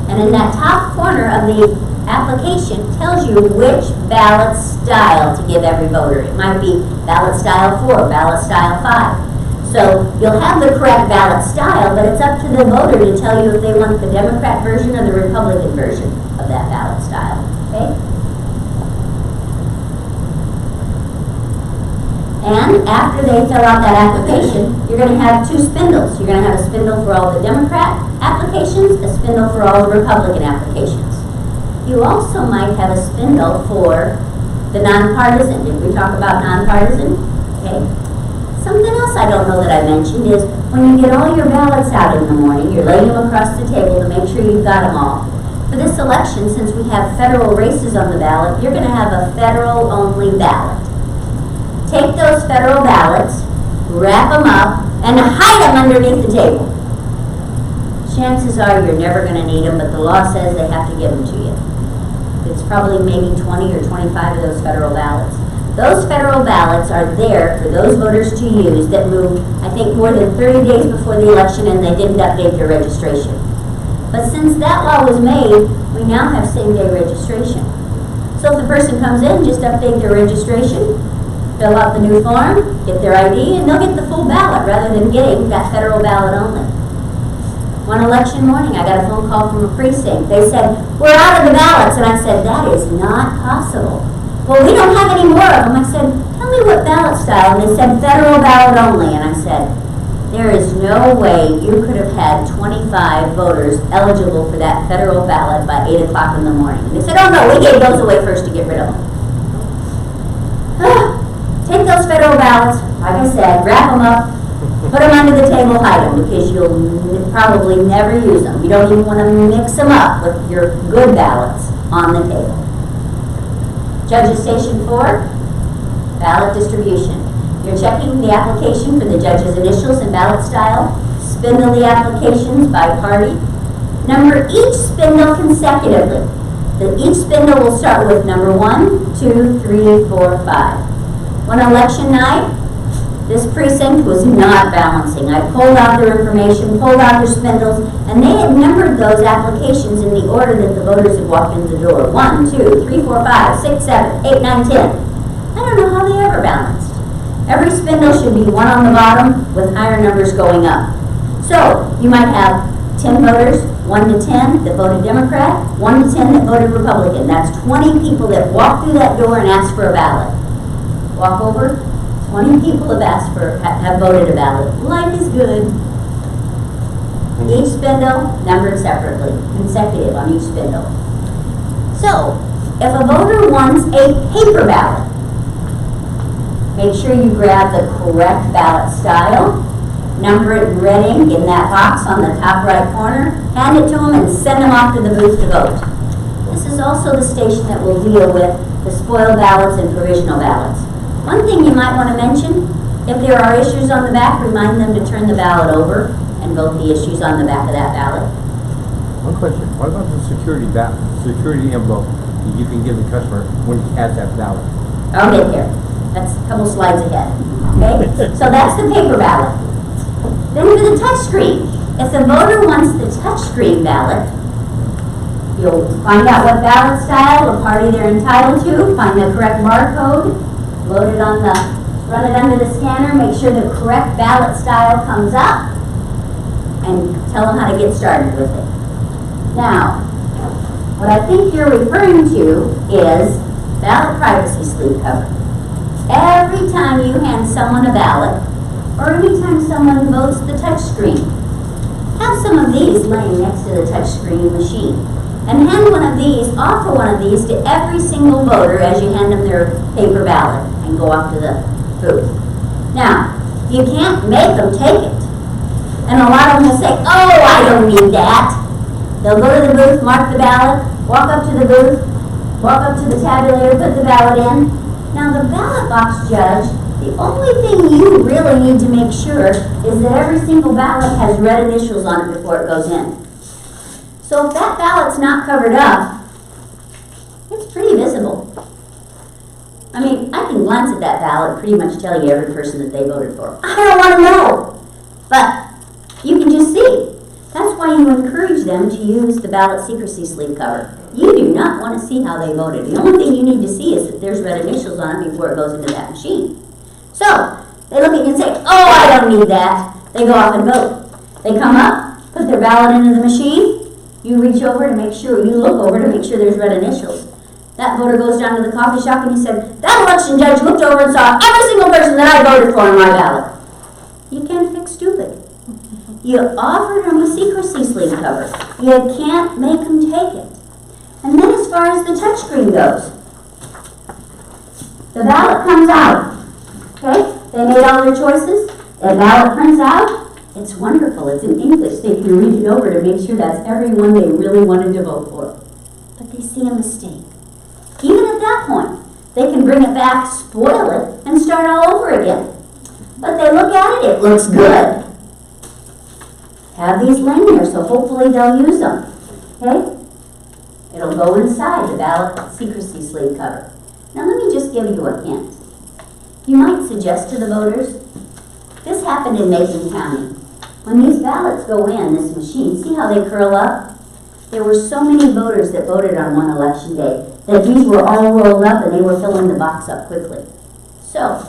And in that top corner of the application tells you which ballot style to give every voter. It might be ballot style 4, ballot style 5. So you'll have the correct ballot style, but it's up to the voter to tell you if they want the Democrat version or the Republican version of that ballot style. Okay? And after they fill out that application, you're going to have two spindles. You're going to have a spindle for all the Democrat applications, a spindle for all the Republican applications. You also might have a spindle for the nonpartisan. Did we talk about nonpartisan? Okay. Something else I don't know that I mentioned is when you get all your ballots out in the morning, you're laying them across the table to make sure you've got them all. For this election, since we have federal races on the ballot, you're going to have a federal-only ballot. Take those federal ballots, wrap them up, and hide them underneath the table. chances are you're never going to need them, but the law says they have to give them to you. It's probably maybe 20 or 25 of those federal ballots. Those federal ballots are there for those voters to use that moved, I think, more than 30 days before the election and they didn't update their registration. But since that law was made, we now have same-day registration. So if the person comes in, just update their registration, fill out the new form, get their ID, and they'll get the full ballot rather than getting that federal ballot only. One election morning, I got a phone call from a precinct. They said, we're out of the ballots. And I said, that is not possible. Well, we don't have any more of them. I said, tell me what ballot style. And they said, federal ballot only. And I said, there is no way you could have had 25 voters eligible for that federal ballot by 8 o'clock in the morning. And they said, oh no, we gave those away first to get rid of them. Take those federal ballots, like I said, wrap them up, put them under the table, hide them, because you'll probably never use them. You don't even want to mix them up with your good ballots on the table. Judges Station 4, ballot distribution. You're checking the application for the judge's initials and ballot style. Spindle the applications by party. Number each spindle consecutively. Each spindle will start with number 1, 2, 3, 4, 5. On election night, this precinct was not balancing. I pulled out their information, pulled out their spindles, and they had numbered those applications in the order that the voters had walked in the door. 1, 2, 3, 4, 5, 6, 7, 8, 9, 10. I don't know how they ever balanced. Every spindle should be 1 on the bottom with higher numbers going up. So you might have 10 voters, 1 to 10 that voted Democrat, 1 to 10 that voted Republican. That's 20 people that walked through that door and asked for a ballot. Walk over, 20 people have voted a ballot. Life is good. Each spindle numbered separately, consecutive on each spindle. So, if a voter wants a paper ballot, make sure you grab the correct ballot style, number it in red ink in that box on the top right corner, hand it to them, and send them off to the booth to vote. This is also the station that will deal with the spoiled ballots and provisional ballots. One thing you might want to mention, if there are issues on the back, remind them to turn the ballot over and vote the issues on the back of that ballot. One question, what about the security envelope that you can give the customer when he has that ballot? I'll get there. That's a couple slides ahead. Okay? So that's the paper ballot. Then for the touch screen. If the voter wants the touch screen ballot, you'll find out what ballot style or party they're entitled to, find the correct barcode, load it on run it under the scanner, make sure the correct ballot style comes up, and tell them how to get started with it. Now, what I think you're referring to is ballot privacy sleeve cover. Every time you hand someone a ballot, or anytime someone votes the touch screen, have some of these laying next to the touch screen machine. And hand one of these, offer one of these to every single voter as you hand them their paper ballot and go off to the booth. Now, you can't make them take it. And a lot of them will say, oh, I don't need that. They'll go to the booth, mark the ballot, walk up to the booth, walk up to the tabulator, put the ballot in. Now, the ballot box judge, the only thing you really need to make sure is that every single ballot has red initials on it before it goes in. So if that ballot's not covered up, it's pretty visible. I mean, I can glance at that ballot and pretty much tell you every person that they voted for. I don't want to know, but you can just see. That's why you encourage them to use the ballot secrecy sleeve cover. You do not want to see how they voted. The only thing you need to see is that there's red initials on it before it goes into that machine. So, they look at you and say, oh, I don't need that. They go off and vote. They come up, put their ballot into the machine. You reach over to make sure, you look over to make sure there's red initials. That voter goes down to the coffee shop and he said, that election judge looked over and saw every single person that I voted for on my ballot. You can't fix stupid. You offered them a secrecy sleeve cover. You can't make them take it. And then as far as the touchscreen goes, the ballot comes out. Okay? They made all their choices. The ballot prints out. It's wonderful. It's in English. They can read it over to make sure that's everyone they really wanted to vote for. But they see a mistake. Even at that point, they can bring it back, spoil it, and start all over again. But they look at it, it looks good. have these laying there, so hopefully they'll use them, okay? It'll go inside the ballot secrecy sleeve cover. Now let me just give you a hint. You might suggest to the voters, this happened in Macon County. When these ballots go in this machine, see how they curl up? There were so many voters that voted on one election day that these were all rolled up and they were filling the box up quickly. So,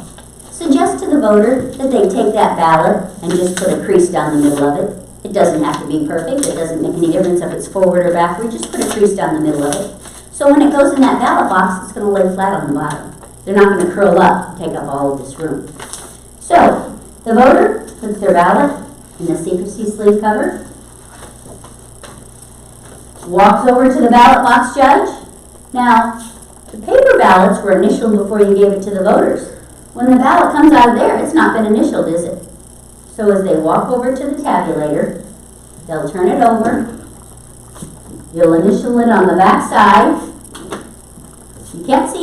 suggest to the voter that they take that ballot and just put a crease down the middle of it. It doesn't have to be perfect. It doesn't make any difference if it's forward or backward. Just put a crease down the middle of it. So when it goes in that ballot box, it's going to lay flat on the bottom. They're not going to curl up and take up all of this room. So, the voter puts their ballot in the secrecy sleeve cover, walks over to the ballot box judge. Now, the paper ballots were initialed before you gave it to the voters. When the ballot comes out of there, it's not been initialed, is it? So as they walk over to the tabulator, they'll turn it over. You'll initial it on the back side. You can't see